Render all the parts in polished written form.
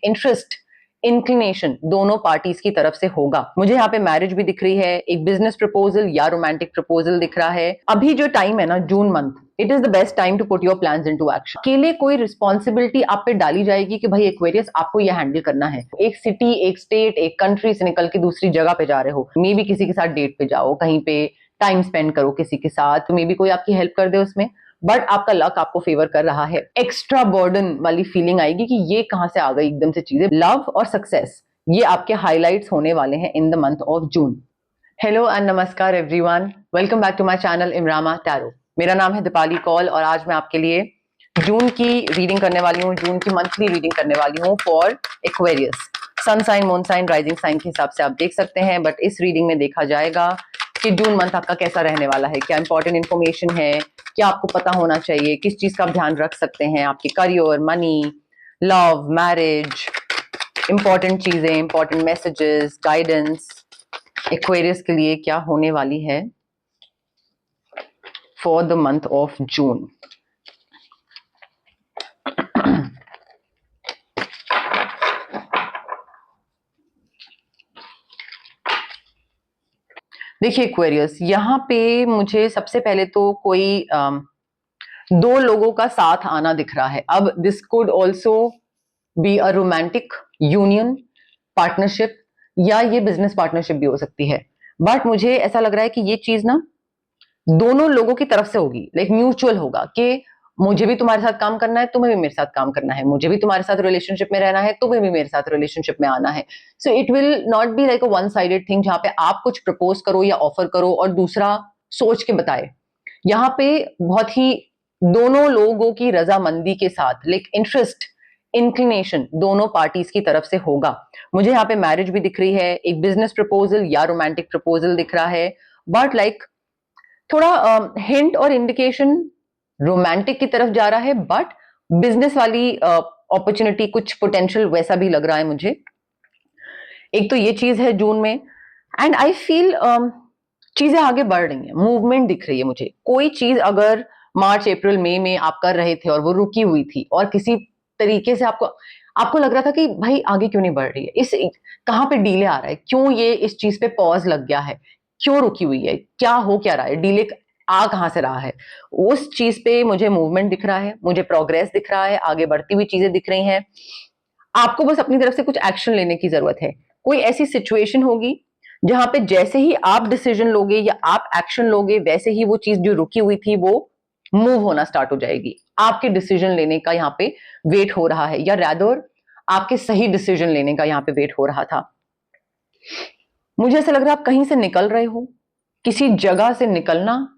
Interest, inclination दोनों parties की तरफ से होगा। मुझे यहाँ पे मैरिज भी दिख रही है, एक बिजनेस प्रपोजल या रोमांटिक प्रपोजल दिख रहा है। अभी जो टाइम है ना, June month, it is the best time to put your plans into action. अकेले कोई रिस्पॉन्सिबिलिटी आप पे डाली जाएगी कि भाई एक्वेरियस आपको ये हैंडल करना है। एक सिटी, एक स्टेट, एक कंट्री से निकल के दूसरी जगह पे जा रहे हो, मे बी किसी के साथ डेट पे जाओ, कहीं पे टाइम स्पेंड करो किसी के साथ, मे बी कोई आपकी हेल्प कर दे उसमें, बट आपका लक आपको फेवर कर रहा है। एक्स्ट्रा बर्डन वाली फीलिंग आएगी कि ये कहां से आ गई एकदम से चीजें। लव और सक्सेस, ये आपके हाइलाइट्स होने वाले हैं in the month of June. Hello and नमस्कार everyone, welcome back to my channel इमरामा टैरो। मेरा नाम है दीपाली कौल और आज मैं आपके लिए जून की रीडिंग करने वाली हूँ, जून की मंथली रीडिंग करने वाली हूँ for Aquarius. Sun sign, moon sign, rising sign के हिसाब से आप देख सकते हैं, बट इस रीडिंग में देखा जाएगा कि जून मंथ आपका कैसा रहने वाला है, क्या इंपॉर्टेंट इन्फॉर्मेशन है, क्या आपको पता होना चाहिए, किस चीज का आप ध्यान रख सकते हैं, आपके career, money, love, marriage, important चीजें, इंपॉर्टेंट मैसेजेस, गाइडेंस एक्वेरियस के लिए क्या होने वाली है फॉर द मंथ ऑफ जून। देखिए एक्वेरियस, यहाँ पे मुझे सबसे पहले तो कोई दो लोगों का साथ आना दिख रहा है। अब this could also be a romantic union, partnership, या ये बिजनेस पार्टनरशिप भी हो सकती है। बट मुझे ऐसा लग रहा है कि ये चीज ना दोनों लोगों की तरफ से होगी, लाइक म्यूचुअल होगा कि मुझे भी तुम्हारे साथ काम करना है, तुम्हें भी मेरे साथ काम करना है, मुझे भी तुम्हारे साथ रिलेशनशिप में रहना है, तुम्हें भी मेरे साथ रिलेशनशिप में आना है। So it will not be like a one sided thing जहां पे आप कुछ प्रपोज करो या ऑफर करो और दूसरा सोच के बताए। यहाँ पे बहुत ही दोनों लोगों की रजामंदी के साथ, लाइक इंटरेस्ट, इंक्लिनेशन दोनों पार्टीज की तरफ से होगा। मुझे यहाँ पे मैरिज भी दिख रही है, एक बिजनेस प्रपोजल या रोमांटिक प्रपोजल दिख रहा है, बट लाइक थोड़ा हिंट और इंडिकेशन रोमांटिक की तरफ जा रहा है, बट बिजनेस वाली अपॉर्चुनिटी, कुछ पोटेंशियल वैसा भी लग रहा है मुझे। एक तो ये चीज है जून में, एंड आई फील चीजें आगे बढ़ रही हैं, मूवमेंट दिख रही है मुझे। कोई चीज अगर मार्च, अप्रैल, मई में आप कर रहे थे और वो रुकी हुई थी और किसी तरीके से आपको आपको लग रहा था कि भाई आगे क्यों नहीं बढ़ रही है, इस कहाँ पे डीले आ रहा है, क्यों ये इस चीज पे पॉज लग गया है, क्यों रुकी हुई है, क्या हो क्या रहा है, डीले आ कहां से रहा है, उस चीज पे मुझे मूवमेंट दिख रहा है, मुझे प्रोग्रेस दिख रहा है, आगे बढ़ती हुई चीजें दिख रही हैं। आपको बस अपनी तरफ से कुछ एक्शन लेने की जरूरत है। कोई ऐसी सिचुएशन होगी जहां पे जैसे ही आप डिसीजन लोगे या आप एक्शन लोगे, वैसे ही वो चीज जो रुकी हुई थी वो मूव होना स्टार्ट हो जाएगी। आपके डिसीजन लेने का यहाँ पे वेट हो रहा है, या रैदर आपके सही डिसीजन लेने का यहाँ पे वेट हो रहा था। मुझे ऐसा लग रहा है आप कहीं से निकल रहे हो, किसी जगह से निकलना,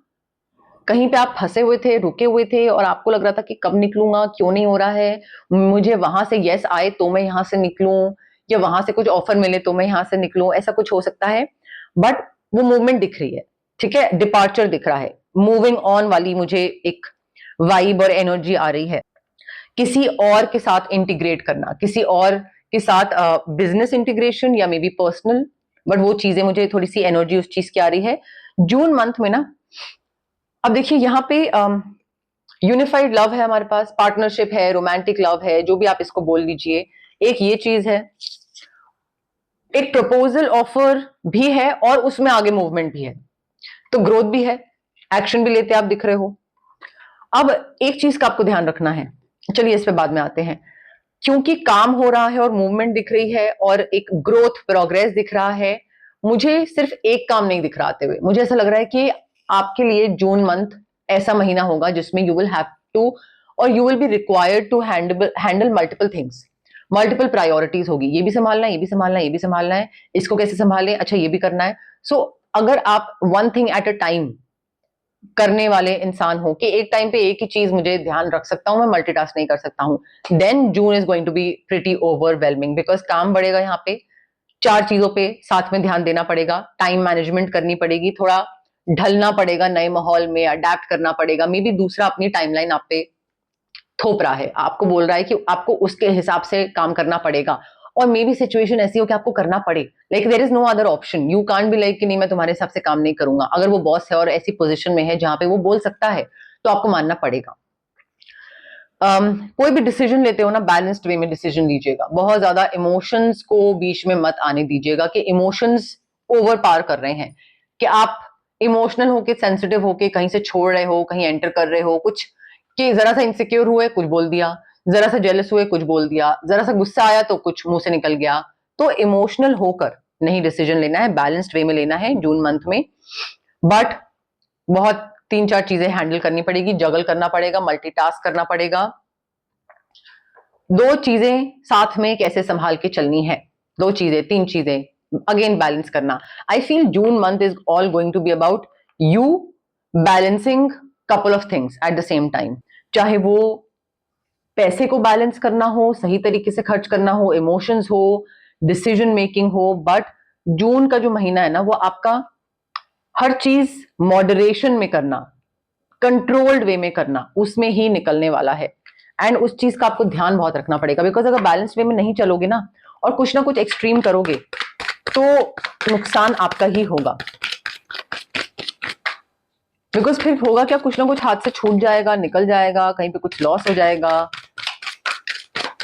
कहीं पे आप फंसे हुए थे, रुके हुए थे और आपको लग रहा था कि कब निकलूंगा, क्यों नहीं हो रहा है, मुझे वहां से यस आए तो मैं यहां से निकलूं, या वहां से कुछ ऑफर मिले तो मैं यहां से निकलूं, ऐसा कुछ हो सकता है। बट वो मूवमेंट दिख रही है, ठीक है, डिपार्चर दिख रहा है, मूविंग ऑन वाली मुझे एक वाइब और एनर्जी आ रही है। किसी और के साथ इंटीग्रेट करना, किसी और के साथ बिजनेस इंटीग्रेशन या मे बी पर्सनल, बट वो चीजें मुझे थोड़ी सी एनर्जी उस चीज की आ रही है जून मंथ में ना। अब देखिए यहाँ पे यूनिफाइड लव है हमारे पास, पार्टनरशिप है, रोमांटिक लव है, जो भी आप इसको बोल लीजिए। एक ये चीज है, एक प्रपोजल ऑफर भी है और उसमें आगे मूवमेंट भी है, तो ग्रोथ भी है, एक्शन भी लेते आप दिख रहे हो। अब एक चीज का आपको ध्यान रखना है, चलिए इस पे बाद में आते हैं। क्योंकि काम हो रहा है और मूवमेंट दिख रही है और एक ग्रोथ प्रोग्रेस दिख रहा है, मुझे सिर्फ एक काम नहीं दिख रहा आते हुए। मुझे ऐसा लग रहा है कि आपके लिए जून मंथ ऐसा महीना होगा जिसमें यू विल हैव टू, और you will be required to handle multiple things, multiple priorities होगी, ये भी संभालना है, ये भी संभालना है, ये भी संभालना है, इसको कैसे संभालें, अच्छा ये भी करना है। सो अगर आप one thing at a time करने वाले इंसान हो कि एक टाइम पे एक ही चीज मुझे ध्यान रख सकता हूं, मैं मल्टीटास्क नहीं कर सकता हूं, then June is going to be pretty overwhelming, because काम बढ़ेगा, यहाँ पे चार चीजों पे साथ में ध्यान देना पड़ेगा, टाइम मैनेजमेंट करनी पड़ेगी, थोड़ा ढलना पड़ेगा नए माहौल में, अडेप्ट करना पड़ेगा। मे बी दूसरा अपनी टाइमलाइन आप पे थोप रहा है, आपको बोल रहा है कि आपको उसके हिसाब से काम करना पड़ेगा, और मे बी सिचुएशन ऐसी हो कि आपको करना पड़े, like there is no other option, you can't be like कि नहीं मैं तुम्हारे हिसाब से काम नहीं करूंगा। अगर वो बॉस है और ऐसी पोजीशन में है जहां पे वो बोल सकता है, तो आपको मानना पड़ेगा। कोई भी डिसीजन लेते हो ना, बैलेंस्ड वे में डिसीजन लीजिएगा। बहुत ज्यादा इमोशंस को बीच में मत आने दीजिएगा कि इमोशंस ओवर पार कर रहे हैं, कि आप इमोशनल होके, सेंसिटिव होके कहीं से छोड़ रहे हो, कहीं एंटर कर रहे हो कुछ, कि जरा सा इनसिक्योर हुए कुछ बोल दिया, जरा सा जेलस हुए कुछ बोल दिया, जरा सा गुस्सा आया तो कुछ मुंह से निकल गया। तो इमोशनल होकर नहीं डिसीजन लेना है, बैलेंस्ड वे में लेना है जून मंथ में। बट बहुत 3-4 चीजें हैंडल करनी पड़ेगी, जगल करना पड़ेगा, मल्टीटास्क करना पड़ेगा। 2 चीजें साथ में कैसे संभाल के चलनी है, 2 चीजें 3 चीजें अगेन बैलेंस करना। I feel June month is all going to be about you balancing couple of things at the same time. चाहे वो पैसे को बैलेंस करना हो, सही तरीके से खर्च करना हो, इमोशंस हो, डिसीजन मेकिंग हो। बट जून का जो महीना है ना, वो आपका हर चीज मॉडरेशन में करना, कंट्रोल्ड वे में करना, उसमें ही निकलने वाला है। एंड उस चीज का आपको ध्यान बहुत रखना पड़ेगा, बिकॉज अगर बैलेंस वे में नहीं चलोगे ना और कुछ ना कुछ एक्सट्रीम करोगे तो नुकसान आपका ही होगा। बिकॉज फिर होगा क्या, कुछ ना कुछ हाथ से छूट जाएगा, निकल जाएगा, कहीं पे कुछ लॉस हो जाएगा,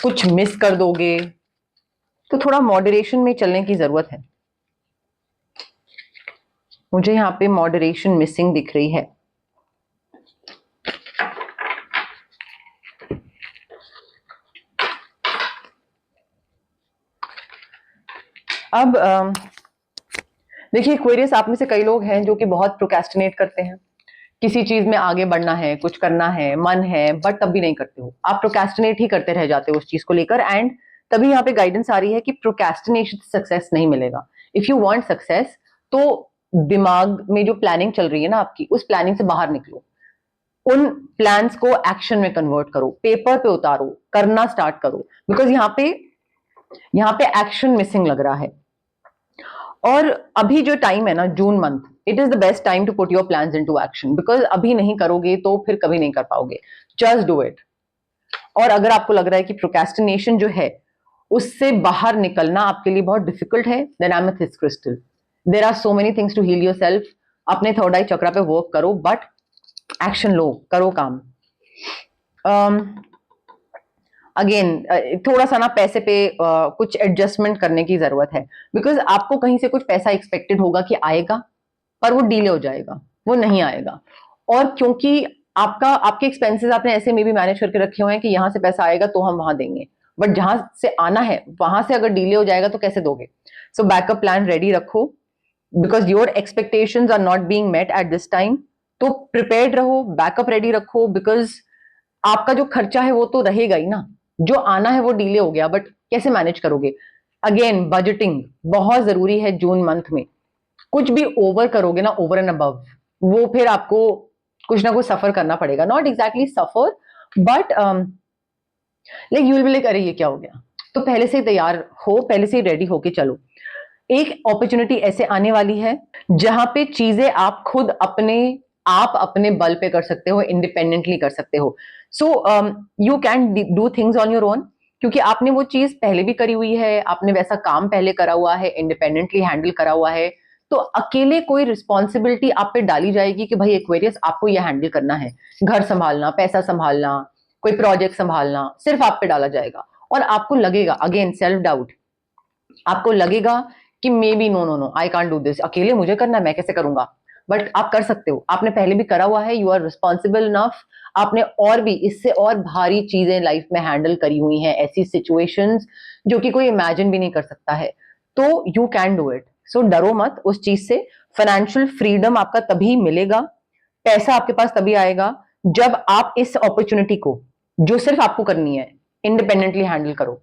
कुछ मिस कर दोगे। तो थोड़ा मॉडरेशन में चलने की जरूरत है। मुझे यहाँ पे मॉडरेशन मिसिंग दिख रही है। अब देखिए एक्वेरियस, आप में से कई लोग हैं जो कि बहुत प्रोक्रेस्टिनेट करते हैं। किसी चीज में आगे बढ़ना है, कुछ करना है, मन है, बट तब भी नहीं करते हो। आप प्रोक्रेस्टिनेट ही करते रह जाते हो उस चीज को लेकर। एंड तभी यहाँ पे गाइडेंस आ रही है कि प्रोक्रेस्टिनेशन से सक्सेस नहीं मिलेगा। इफ यू वांट सक्सेस, तो दिमाग में जो प्लानिंग चल रही है ना आपकी, उस प्लानिंग से बाहर निकलो, उन प्लान्स को एक्शन में कन्वर्ट करो, पेपर पे उतारो, करना स्टार्ट करो। बिकॉज यहाँ पे एक्शन मिसिंग लग रहा है। और अभी जो टाइम है ना, June month, it is the best time to put your plans into action. Because अभी नहीं करोगे तो फिर कभी नहीं कर पाओगे। Just do it. और अगर आपको लग रहा है कि प्रोक्रेस्टिनेशन जो है उससे बाहर निकलना आपके लिए बहुत डिफिकल्ट है, then amethyst crystal, there are so many things to heal yourself. अपने थर्ड आई चक्रा पे वर्क करो, बट एक्शन लो, करो काम। अगेन थोड़ा सा ना पैसे पे कुछ एडजस्टमेंट करने की जरूरत है। बिकॉज आपको कहीं से कुछ पैसा एक्सपेक्टेड होगा कि आएगा, पर वो डिले हो जाएगा, वो नहीं आएगा। और क्योंकि आपके एक्सपेंसेस आपने ऐसे में भी मैनेज करके रखे हुए हैं कि यहां से पैसा आएगा तो हम वहां देंगे, बट जहां से आना है वहां से अगर डिले हो जाएगा तो कैसे दोगे? सो बैकअप प्लान रेडी रखो, because your expectations are not being met at this time. तो प्रिपेयर्ड रहो, बैकअप रेडी रखो, बिकॉज आपका जो खर्चा है वो तो रहेगा ही ना। जो आना है वो डिले हो गया, बट कैसे मैनेज करोगे? अगेन बजटिंग बहुत जरूरी है जून मंथ में। कुछ भी ओवर करोगे ना, ओवर एंड अबव, वो फिर आपको कुछ ना कुछ सफर करना पड़ेगा। Not exactly suffer, but like you will be like अरे ये क्या हो गया। तो पहले से ही तैयार हो, पहले से ही रेडी होके चलो। एक अपॉर्चुनिटी ऐसे आने वाली है जहां पे चीजें आप अपने बल पे कर सकते हो, इंडिपेंडेंटली कर सकते हो। So you can do things on your own, क्योंकि आपने वो चीज पहले भी करी हुई है, आपने वैसा काम पहले करा हुआ है, इंडिपेंडेंटली हैंडल करा हुआ है। तो अकेले कोई रिस्पॉन्सिबिलिटी आप पे डाली जाएगी कि भाई एक्वेरियस आपको ये हैंडल करना है, घर संभालना, पैसा संभालना, कोई प्रोजेक्ट संभालना, सिर्फ आप पे डाला जाएगा। और आपको लगेगा, अगेन सेल्फ डाउट, आपको लगेगा कि maybe no no no I can't do this, अकेले मुझे करना है, मैं कैसे करूंगा? बट आप कर सकते हो, आपने पहले भी करा हुआ है, यू आर रिस्पॉन्सिबल इनफ। आपने और भी इससे और भारी चीजें लाइफ में हैंडल करी हुई हैं, ऐसी सिचुएशंस जो कि कोई इमेजिन भी नहीं कर सकता है। तो यू कैन डू इट। सो डरो मत उस चीज से। फाइनेंशियल फ्रीडम आपका तभी मिलेगा, पैसा आपके पास तभी आएगा जब आप इस अपॉर्चुनिटी को, जो सिर्फ आपको करनी है, इंडिपेंडेंटली हैंडल करो।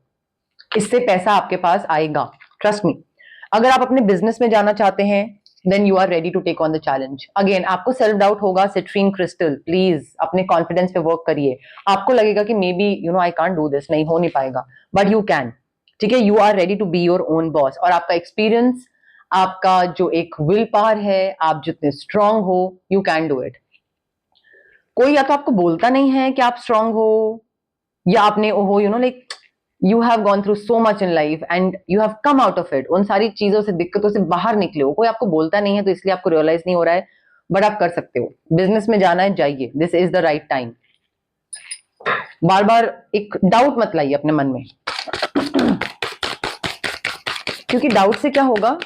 इससे पैसा आपके पास आएगा, ट्रस्ट मी। अगर आप अपने बिजनेस में जाना चाहते हैं, then you are ready to take on the challenge. Again आपको सेल्फ डाउट होगा, सिट्रीन क्रिस्टल प्लीज अपने कॉन्फिडेंस पे वर्क करिए। आपको लगेगा कि maybe you know I can't do this, नहीं हो नहीं पाएगा, बट यू कैन। ठीक है, you are ready to be your own boss. और आपका एक्सपीरियंस, आपका जो एक विल पावर है, आप जितने स्ट्रांग हो, यू कैन डू इट। कोई या तो आपको बोलता नहीं है कि आप स्ट्रांग हो, या आपने ओहो you know like you have gone through so much in life and you have come out of it, उन सारी चीजों से, दिक्कतों से बाहर निकले हो। कोई आपको बोलता नहीं है तो इसलिए आपको रियलाइज नहीं हो रहा है, बट आप कर सकते हो। बिजनेस में जाना है, जाइए, this is the right time. बार बार एक डाउट मत लाइए अपने मन में, क्योंकि डाउट से क्या होगा,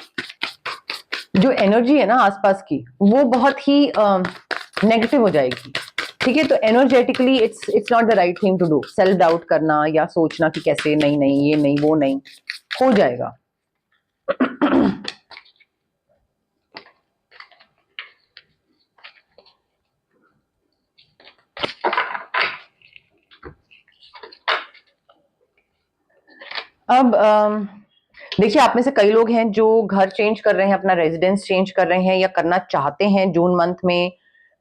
जो एनर्जी है ना आसपास की वो बहुत ही नेगेटिव हो जाएगी। ठीक है, तो energetically it's not the right thing to do. Self doubt करना या सोचना कि कैसे, नहीं नहीं ये नहीं वो नहीं, हो जाएगा। अब देखिए, आप में से कई लोग हैं जो घर चेंज कर रहे हैं, अपना रेजिडेंस चेंज कर रहे हैं या करना चाहते हैं जून मंथ में।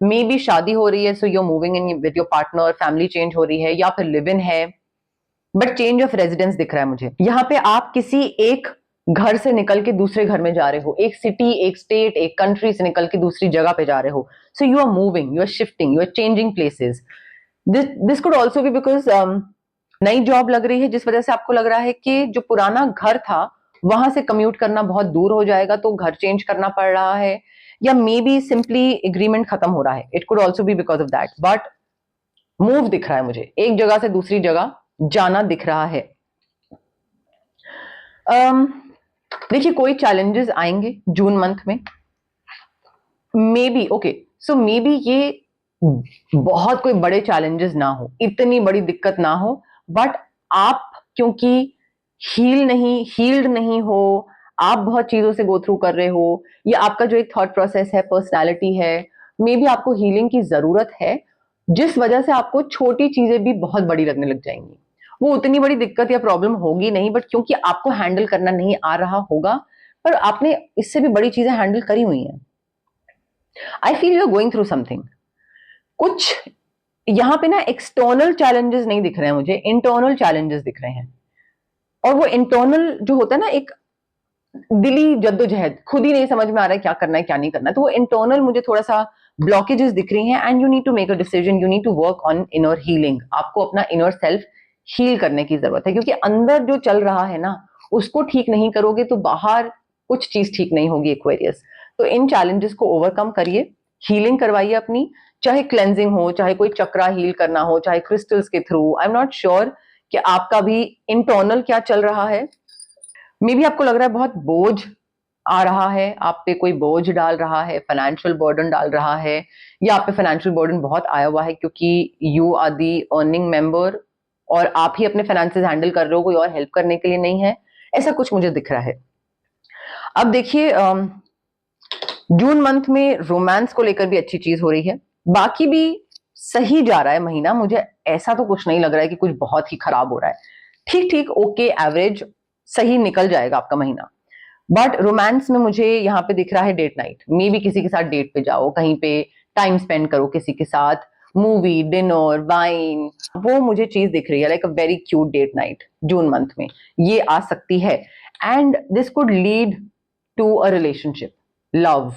मे बी शादी हो रही है, so you are moving in with your partner, family change हो रही है, या फिर लिव इन है, बट चेंज ऑफ रेजिडेंस दिख रहा है मुझे। यहाँ पे आप किसी एक घर से निकल के दूसरे घर में जा रहे हो, एक सिटी, एक स्टेट, एक कंट्री से निकल के दूसरी जगह पे जा रहे हो। So you are moving, you are shifting, you are changing places. This could also be because नई जॉब लग रही है, जिस वजह से आपको लग रहा है कि जो पुराना घर था वहां से कम्यूट करना बहुत दूर हो जाएगा, तो घर चेंज करना पड़ रहा है, या मे बी सिंपली एग्रीमेंट खत्म हो रहा है। It could also be because of that, but move दिख रहा है मुझे, एक जगह से दूसरी जगह जाना दिख रहा है। देखिए, कोई चैलेंजेस आएंगे जून मंथ में, may be, okay, so may be ये बहुत कोई बड़े चैलेंजेस ना हो, इतनी बड़ी दिक्कत ना हो, बट आप क्योंकि हील्ड नहीं हो, आप बहुत चीजों से गो थ्रू कर रहे हो, या आपका जो एक थॉट प्रोसेस है, पर्सनालिटी है, मे बी आपको हीलिंग की जरूरत है, जिस वजह से आपको छोटी चीजें भी बहुत बड़ी लगने लग जाएंगी। वो उतनी बड़ी दिक्कत या प्रॉब्लम होगी नहीं, बट क्योंकि आपको हैंडल करना नहीं आ रहा होगा, पर आपने इससे भी बड़ी चीजें हैंडल करी हुई हैं। I feel you are going through something. कुछ यहाँ पे ना एक्सटर्नल चैलेंजेस नहीं दिख रहे हैं मुझे, इंटरनल चैलेंजेस दिख रहे हैं। और वो इंटरनल जो होता है ना, एक दिली जद्दोजहद, खुद ही नहीं समझ में आ रहा है क्या करना है क्या नहीं करना है, तो वो इंटरनल मुझे थोड़ा सा ब्लॉकेजेस दिख रही हैं। And you need to make a decision, you need to work on inner healing. आपको अपना इनर सेल्फ हील करने की जरूरत है, क्योंकि अंदर जो चल रहा है ना, उसको ठीक नहीं करोगे तो बाहर कुछ चीज ठीक नहीं होगी, एक्वेरियस। तो इन चैलेंजेस को ओवरकम करिए, हीलिंग करवाइए अपनी, चाहे क्लेंजिंग हो, चाहे कोई चक्रा हील करना हो, चाहे क्रिस्टल्स के through. I am not sure कि आपका भी इंटरनल क्या चल रहा है। मे बी आपको लग रहा है बहुत बोझ आ रहा है, आप पे कोई बोझ डाल रहा है, फाइनेंशियल बर्डन डाल रहा है, या आप पे फाइनेंशियल बर्डन बहुत आया हुआ है क्योंकि you are the earning member और आप ही अपने फाइनेंसेस हैंडल कर रहे हो, कोई और हेल्प करने के लिए नहीं है। ऐसा कुछ मुझे दिख रहा है। अब देखिए, जून मंथ में रोमांस को लेकर भी अच्छी चीज हो रही है, बाकी भी सही जा रहा है महीना। मुझे ऐसा तो कुछ नहीं लग रहा है कि कुछ बहुत ही खराब हो रहा है, ठीक ठीक, ओके, एवरेज, सही निकल जाएगा आपका महीना। बट रोमांस में मुझे यहाँ पे दिख रहा है डेट नाइट। मे बी किसी के साथ डेट पे जाओ, कहीं पे टाइम स्पेंड करो किसी के साथ, मूवी, डिनर, वाइन, वो मुझे चीज दिख रही है, like a very cute date night June month में ये आ सकती है। And this could lead to a relationship, love.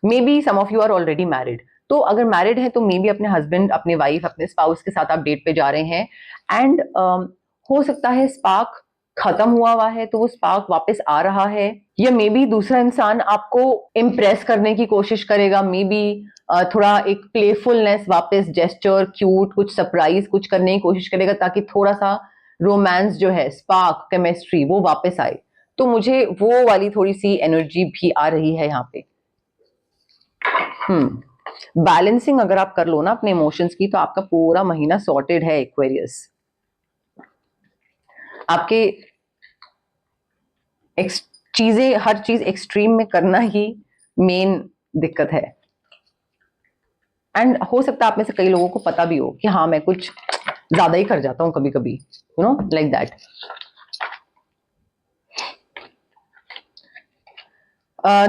Maybe some of you are already married, तो अगर मैरिड है तो मे बी अपने हस्बैंड, अपने वाइफ, अपने स्पाउस के साथ आप डेट पे जा रहे हैं। एंड हो सकता है स्पार्क खत्म हुआ है तो वो स्पार्क वापस आ रहा है, या मे बी दूसरा इंसान आपको इम्प्रेस करने की कोशिश करेगा। मे बी थोड़ा एक प्लेफुलनेस वापस, जेस्चर, क्यूट, कुछ सरप्राइज कुछ करने की कोशिश करेगा, ताकि थोड़ा सा रोमांस जो है, स्पार्क, केमिस्ट्री, वो वापस आए। तो मुझे वो वाली थोड़ी सी एनर्जी भी आ रही है यहाँ पे। बैलेंसिंग अगर आप कर लो ना अपने इमोशंस की, तो आपका पूरा महीना सॉर्टेड है एक्वेरियस। आपके चीजें, हर चीज एक्सट्रीम में करना ही मेन दिक्कत है। एंड हो सकता है आप में से कई लोगों को पता भी हो कि हाँ, मैं कुछ ज्यादा ही कर जाता हूं कभी कभी, यू नो, लाइक दैट।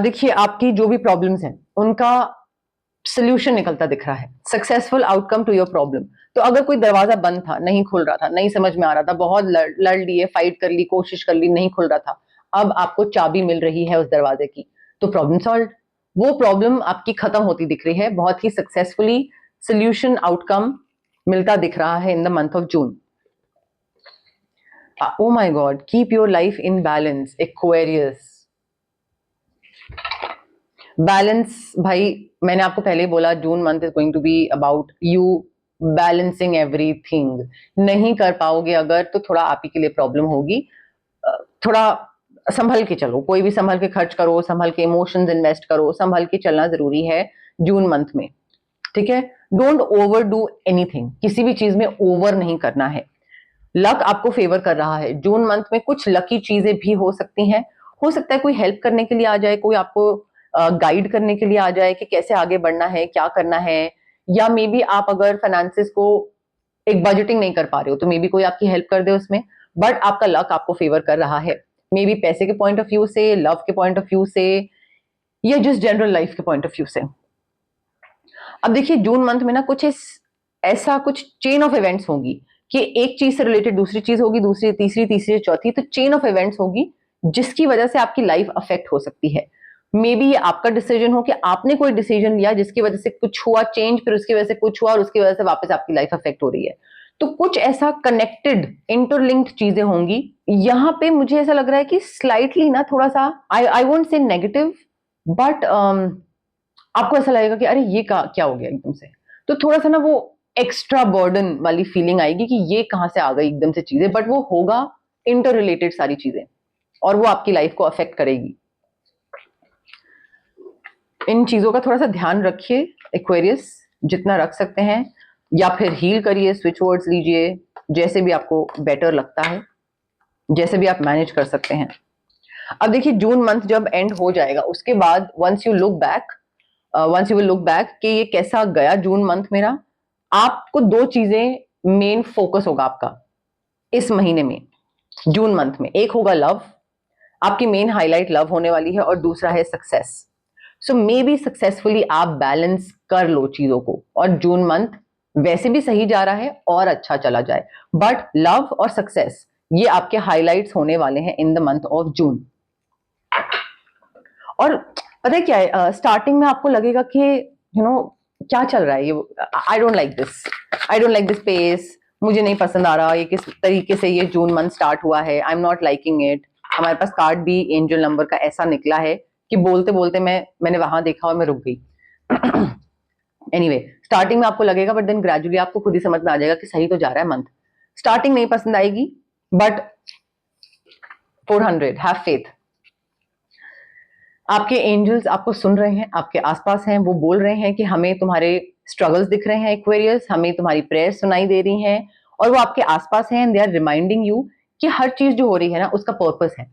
देखिए, आपकी जो भी प्रॉब्लम्स हैं उनका सोल्यूशन निकलता दिख रहा है, successful outcome to your problem. तो अगर कोई दरवाजा बंद था, नहीं खुल रहा था, नहीं समझ में आ रहा था, बहुत लड़ लिए, फाइट कर ली, कोशिश कर ली, नहीं खुल रहा था, अब आपको चाबी मिल रही है उस दरवाजे की, तो प्रॉब्लम सॉल्व। वो प्रॉब्लम आपकी खत्म होती दिख रही है, बहुत ही सक्सेसफुली सोल्यूशन आउटकम मिलता दिख रहा है in the month of June. Oh my God, keep your life in balance, Aquarius. Balance भाई, मैंने आपको पहले ही बोला, June month is going to be about you balancing everything. नहीं कर पाओगे अगर, तो थोड़ा आप ही के लिए प्रॉब्लम होगी। थोड़ा संभल के चलो, कोई भी संभल के खर्च करो, संभल के इमोशंस इन्वेस्ट करो, संभल के चलना जरूरी है जून मंथ में, ठीक है। डोंट ओवर डू एनीथिंग, किसी भी चीज में ओवर नहीं करना है। लक आपको फेवर कर रहा है जून मंथ में, कुछ लकी चीजें भी हो सकती हैं। हो सकता है कोई हेल्प करने के लिए आ जाए, कोई आपको गाइड करने के लिए आ जाए कि कैसे आगे बढ़ना है, क्या करना है। या मे बी आप अगर फाइनेंसिस को एक बजटिंग नहीं कर पा रहे हो, तो मे बी कोई आपकी हेल्प कर दे उसमें। बट आपका लक आपको फेवर कर रहा है, मे बी पैसे के पॉइंट ऑफ व्यू से, लव के पॉइंट ऑफ व्यू से, या जस्ट जनरल लाइफ के पॉइंट ऑफ व्यू से। अब देखिए जून मंथ में ना कुछ ऐसा कुछ चेन ऑफ इवेंट्स होगी कि एक चीज से रिलेटेड दूसरी चीज होगी, दूसरी तीसरी, तीसरी चौथी, तो चेन ऑफ इवेंट्स होगी जिसकी वजह से आपकी लाइफ अफेक्ट हो सकती है। मे बी ये आपका डिसीजन हो कि आपने कोई डिसीजन लिया जिसकी वजह से कुछ हुआ चेंज, फिर उसकी वजह से कुछ हुआ और उसकी वजह से वापस आपकी लाइफ अफेक्ट हो रही है। तो कुछ ऐसा कनेक्टेड इंटरलिंक्ड चीजें होंगी। यहाँ पे मुझे ऐसा लग रहा है कि स्लाइटली ना थोड़ा सा, I won't say negative, but आपको ऐसा लगेगा कि अरे ये क्या हो गया एकदम से। तो थोड़ा सा ना वो एक्स्ट्रा बर्डन वाली फीलिंग आएगी कि ये कहां से आ गई एकदम से चीजें, बट वो होगा इंटर रिलेटेड सारी चीजें, और वो आपकी लाइफ को अफेक्ट करेगी। इन चीजों का थोड़ा सा ध्यान रखिए एक्वेरियस, जितना रख सकते हैं, या फिर हील करिए, स्विच वर्ड्स लीजिए, जैसे भी आपको बेटर लगता है, जैसे भी आप मैनेज कर सकते हैं। अब देखिए जून मंथ जब एंड हो जाएगा, उसके बाद once you will look back कि ये कैसा गया जून मंथ मेरा, आपको दो चीजें मेन फोकस होगा आपका इस महीने में, जून मंथ में। एक होगा लव, आपकी मेन हाईलाइट लव होने वाली है, और दूसरा है success. So may be successfully आप बैलेंस कर लो चीजों को, और जून मंथ वैसे भी सही जा रहा है और अच्छा चला जाए, बट लव और सक्सेस ये आपके हाईलाइट्स होने वाले हैं इन द मंथ ऑफ जून। और पता है क्या है, स्टार्टिंग में आपको लगेगा कि क्या चल रहा है ये, I don't like this pace, मुझे नहीं पसंद आ रहा ये किस तरीके से ये जून मंथ स्टार्ट हुआ है, I am not liking it. हमारे पास कार्ड भी एंजल नंबर का ऐसा निकला है कि बोलते बोलते मैंने वहां देखा और मैं रुक गई। एनीवे, स्टार्टिंग में आपको लगेगा, बट देन ग्रेजुअली आपको खुद ही समझ में आ जाएगा कि सही तो जा रहा है मंथ। स्टार्टिंग नहीं पसंद आएगी, बट 400 हैव फेथ। आपके एंजल्स आपको सुन रहे हैं, आपके आसपास हैं, वो बोल रहे हैं कि हमें तुम्हारे स्ट्रगल्स दिख रहे हैं एक्वेरियस, हमें तुम्हारी प्रेयर्स सुनाई दे रही हैं, और वो आपके आसपास हैं, दे आर रिमाइंडिंग यू कि हर चीज जो हो रही है ना उसका पर्पस है,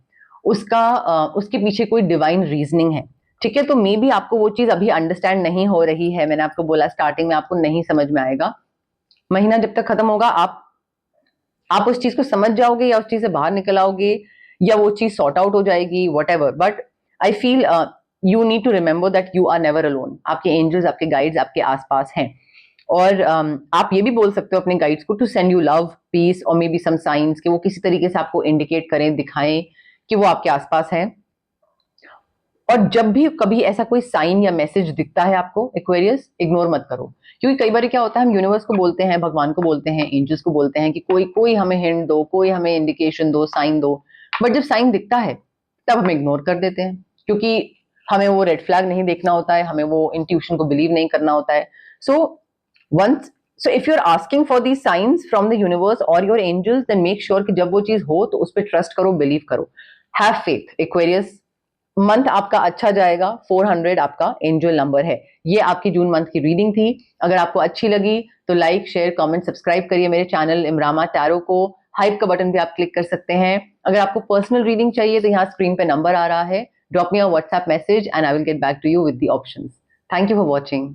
उसके पीछे कोई डिवाइन रीजनिंग है, ठीक है। तो मे बी आपको वो चीज अभी अंडरस्टैंड नहीं हो रही है, मैंने आपको बोला स्टार्टिंग में आपको नहीं समझ में आएगा, महीना जब तक खत्म होगा आप उस चीज को समझ जाओगे, या उस चीज से बाहर निकल आओगे, या वो चीज सॉर्ट आउट हो जाएगी, वट। But I feel you need to remember that you are never alone. आपके एंजल्स, आपके गाइड्स आपके आसपास हैं, और आप ये भी बोल सकते हो अपने गाइड्स को to send you love, peace, और मे बी सम साइंस, कि वो किसी तरीके से आपको इंडिकेट करें, दिखाएं कि वो आपके आसपास है। और जब भी कभी ऐसा कोई साइन या मैसेज दिखता है आपको एक्वेरियस, इग्नोर मत करो, क्योंकि कई बार क्या होता है, हम यूनिवर्स को बोलते हैं, भगवान को बोलते हैं, एंजल्स को बोलते हैं कि कोई हमें हिंट दो, कोई हमें इंडिकेशन दो, साइन दो, बट जब साइन दिखता है तब हम इग्नोर कर देते हैं, क्योंकि हमें वो रेड फ्लैग नहीं देखना होता है, हमें वो इंट्यूशन को बिलीव नहीं करना होता है। So if you are asking for these signs from the universe और your angels, then make sure कि जब वो चीज हो तो उस पर ट्रस्ट करो, बिलीव करो, हैव फेथ एक्वेरियस। मंथ आपका अच्छा जाएगा, 400 आपका एंजल नंबर है। ये आपकी जून मंथ की रीडिंग थी। अगर आपको अच्छी लगी तो लाइक, शेयर, कमेंट, सब्सक्राइब करिए मेरे चैनल इमरामा टैरो को। हाइप का बटन भी आप क्लिक कर सकते हैं। अगर आपको पर्सनल रीडिंग चाहिए तो यहाँ स्क्रीन पे नंबर आ रहा है, drop me a WhatsApp message and I will get back to you with the options. Thank you for watching.